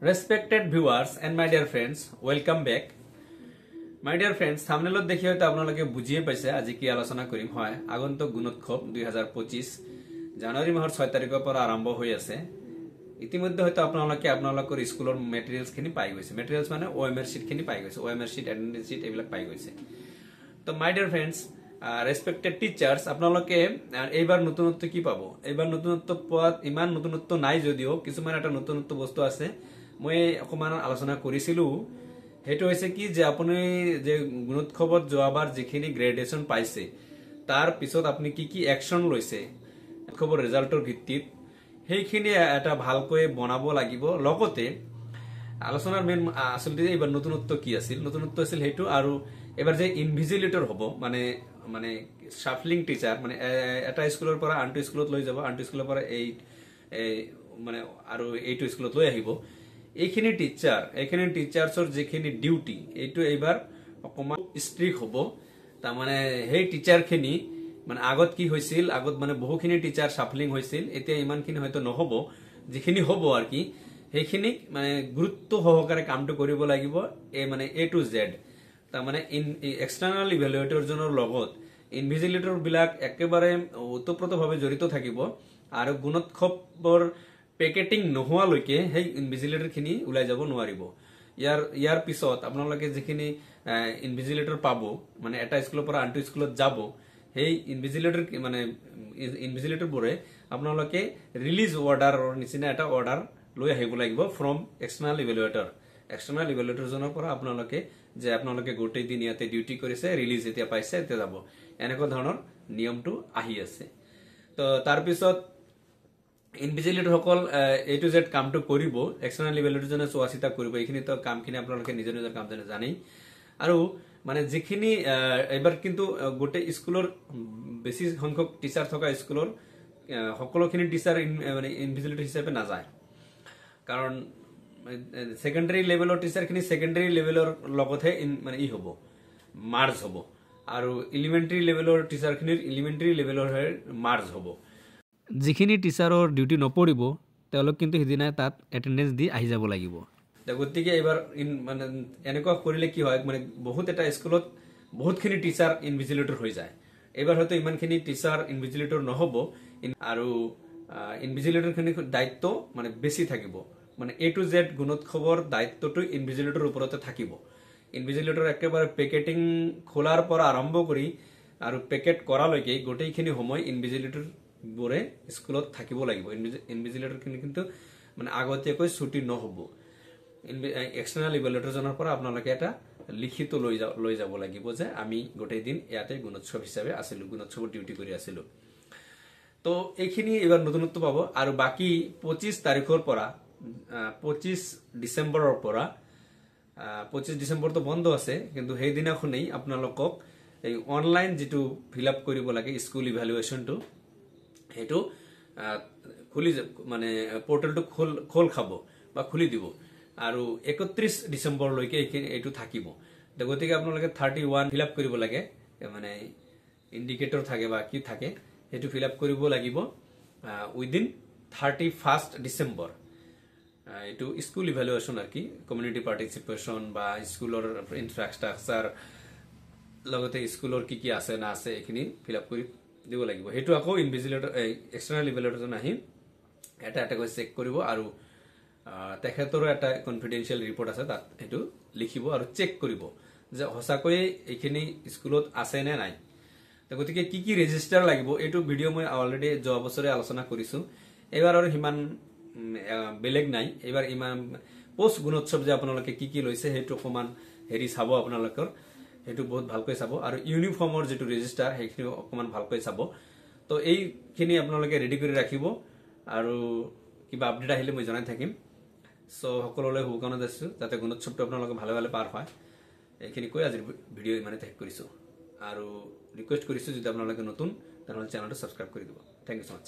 Respected viewers and my dear friends, welcome back. My dear friends, thumbnailot দেখি হয়তো আপোনালোকে বুজিয়ে পাইছে আজি কি আলোচনা কৰিম হয় আগন্তুক গুণোৎসৱ 2025 জানুৱাৰী মাহৰ 6 তাৰিখৰ পৰা আৰম্ভ হৈ আছে। ইতিমধ্যে হয়তো আপোনালোকৰ স্কুলৰ মেটেৰিয়েলছ খিনি পাই গৈছে। মেটেৰিয়েলছ মানে OMR sheet খিনি পাই গৈছে। OMR sheet, attendance sheet এইবিলাক পাই গৈছে। তো my dear friends, respected teachers, আপোনালোকে এইবাৰ নতুনত্ব কি পাব? এইবাৰ নতুনত্ব পোৱাত ইমান নতুনত্ব নাই যদিও কিছুমান এটা নতুনত্ব বস্তু আছে। মই অকমান আলোচনা কৰিছিলো। হেতু হৈছে কি যে আপুনি যে গুণোৎসৱত যোৱাবাৰ যিখিনি গ্ৰেডুয়েশন পাইছে তাৰ পিছত আপুনি কি অ্যাকশন লৈছে খবৰ ৰিজাল্টৰ ভিত্তিত সেইখিনি এটা ভালকৈ বনাব লাগিব। লগতে আলোচনাৰ মেইন আসলতে এইবাৰ নতুনত্ব কি আছিল? নতুনত্ব আছিল হেতু আৰু এবাৰ যে ইনভিজিলেটৰ হ'ব মানে শাফলিং টিচাৰ মানে এটা স্কুলৰ পৰা আনটো স্কুলত লৈ যাব, আনটো স্কুলৰ পৰা এই মানে আৰু এইটো স্কুলত লৈ আহিব। এইখিনি টিচাৰ্ছৰ যিখিনি ডিউটি এইটো এইবাৰ অকমান ষ্ট্ৰিক হ'ব। তাৰ মানে সেই টিচাৰখিনি মানে আগত কি হৈছিল, আগত মানে বহুখিনি টিচাৰ শাফলিং হৈছিল, এতিয়া ইমানখিনি হয়তো নহব। যিখিনি হ'ব আৰ কি সেইখিনি মানে গুৰুত্ব সহকাৰে কামটো কৰিব লাগিব। মানে A to Z। তাৰ মানে এক্সটাৰ্নাল ইভ্যালুয়েটৰ জনৰ লগত ইনভিজিলেটৰ বিলাক একেবাৰে ওতপ্ৰোতভাৱে জড়িত থাকিব আৰু গুণোৎসৱৰ পেকেটিং নোহোৱালৈকে সেই ইনভিজিলেটৰ খিনি ওলাই যাব নোৱাৰিব। ইয়াৰ পিছত আপোনালোকে যিখিনি ইনভিজিলেটৰ পাব মানে এটা স্কুলৰ পৰা আনটো স্কুলত যাব, সেই ইনভিজিলেটৰ বোৰে আপোনালোকে ৰিলিজ অৰ্ডাৰৰ নিচিনা এটা অৰ্ডাৰ লৈ আহিব লাগিব ফ্ৰম এক্সটাৰ্নাল ইভ্যালুয়েটৰ জনৰ পৰা আপোনালোকে যে আপোনালোকে গোটেই দিন ইয়াতে ডিউটি কৰিছে, ৰিলিজ এতিয়া পাইছে, এতিয়া যাব, এনেকুৱা ধৰণৰ নিয়মটো আহি আছে। তো তাৰ পিছত ইনভিজিলেটৰ সকল A to Z কামটো কৰিব, এক্সটাৰ্নাল ইভ্যালুয়েটৰ জনে চোৱা চিতা কৰিব। এইখিনি তো কামখিনি আপোনালোকে নিজৰ কাম জানেই। আৰু মানে যিখিনি এবাৰ কিন্তু গোটেই স্কুলৰ বেছি সংখ্যক টিচাৰ থকা স্কুলৰ সকলোখিনি টিচাৰ মানে ইনভিজিলেটৰ হিচাপে নাযায়। কাৰণ সেকেন্ডাৰী লেভেলৰ টিচাৰখিনি সেকেন্ডাৰী লেভেলৰ লগতহে মানে হ'ব, মাৰ্জ হ'ব, আৰু এলিমেন্টাৰী লেভেলৰ টিচাৰখিনিৰ এলিমেন্টাৰী লেভেলৰ মাৰ্জ হ'ব। যিখিনি টিচাৰৰ ডিউটি নপৰিব তেওঁলোক কিন্তু সিদিনা তাত এটেন্ডেন্স দি আহি যাব লাগিব। গতিকে এবাৰ মানে এনেকুৱা কৰিলে কি হয়, মানে বহুত এটা স্কুলত বহুতখিনি টিচাৰ ইনভিজিলেটৰ হৈ যায়। এবাৰ হয়তো ইমানখিনি টিচাৰ ইনভিজিলেটৰ নহব আৰু ইনভিজিলেটৰ খিনি দায়িত্ব মানে বেছি থাকিব। মানে A to Z গুণোৎসৱৰ দায়িত্বটো ইনভিজিলেটৰ ওপৰতে থাকিব। ইনভিজিলেটৰ একেবাৰে পেকেটিং খোলাৰ পৰা আৰম্ভ কৰি আৰু পেকেট কৰালৈকে গোটেইখিনি সময় ইনভিজিলেটৰ বোৰে স্কুলত থাকিব লাগিব। ইনভিজিলেটৰ খিনি কিন্তু মানে আগতীয়াকৈ ছুটি নহব। এক্সটাৰ্নাল ইভ্যালুয়েটৰ জনৰ পৰা আপোনালোকে এটা লিখিত লৈ যাব লাগিব যে আমি গোটেই দিন ইয়াতে গুণোৎসৱ হিচাপে আছিলো, গুণোৎসৱৰ ডিউটি কৰি আছিলো। তো এইখিনি এবাৰ নতুনত্ব পাব। আৰু বাকি 25 তাৰিখৰ পৰা 25 ডিসেম্বৰৰ পৰা 25 ডিসেম্বৰটো বন্ধ আছে, কিন্তু সেই দিনাখনেই আপোনালোকক এই অনলাইন যেটো ফিল আপ কৰিব লাগে স্কুল ইভ্যালুয়েশনটো হেতু খুলি মানে পোৰ্টেলটো খোল খাব বা খুলি দিব। আৰু 31 ডিসেম্বৰলৈকে এইটো থাকিব। গতিকে আপোনালোকে 31 ফিল আপ কৰিব লাগে, মানে ইন্ডিকেটৰ থাকে বা কি থাকে হেতু ফিল আপ কৰিব লাগিব উইদিন 31 ডিসেম্বৰ। এইটো স্কুল ইভ্যালুয়েশন আৰ কি, কমিউনিটি পাৰ্টিসিপেশন বা স্কুলৰ ইনফ্ৰাস্ট্ৰাকচাৰ লগতে স্কুলৰ কি আছে না আছে এইখিনি ফিল আপ কৰি দিব লাগিব। হেতু আকৌ ইনভিজিলেটৰ এক্সটাৰ্নাল ইভ্যালুয়েটৰ আহি এটা কৰি চেক কৰিব আৰু তেখেতৰো এটা কনফিডেন্সিয়েল ৰিপৰ্ট আছে, তাত হেতু লিখিব আৰু চেক কৰিব যে হসাকৈ এইখিনি স্কুলত আছে নে নাই। গতিকে কি ৰেজিষ্টাৰ লাগিব এইটো ভিডিও মই অলৰেডি যোৱা বছৰে আলোচনা কৰিছো। এবাৰ আৰু হিমান বেলেগ নাই। এবাৰ ইমান পোষ্ট গুণোৎসৱ যে আপোনালোকে কি লৈছে হেতু অকমান চাব, আপোনালোকৰ হেতু বহুত ভালকৈ চাব। আৰু ইউনিফৰ্মৰ যেটো ৰেজিষ্টাৰ সেইখিনি অকমান ভালকৈ চাব। তো এইখিনি আপোনালোকে ৰেডি কৰি ৰাখিব আৰু কিবা আপডেট আহিলে মই জনাই থাকিম। সো সকলোলৈ শুভকামনা দিছো যাতে গুণোৎসৱটো আপোনালোকে ভালে পাৰ হয়। এইখিনি কৈ আজিৰ ভিডিও ইমানে শেষ কৰিছো আৰু ৰিকুৱেষ্ট কৰিছো যদি আপোনালোকে নতুন তেনেহলে চেনেলটো সাবস্ক্ৰাইব কৰি দিব। থ্যাংক ইউ সো মাচ।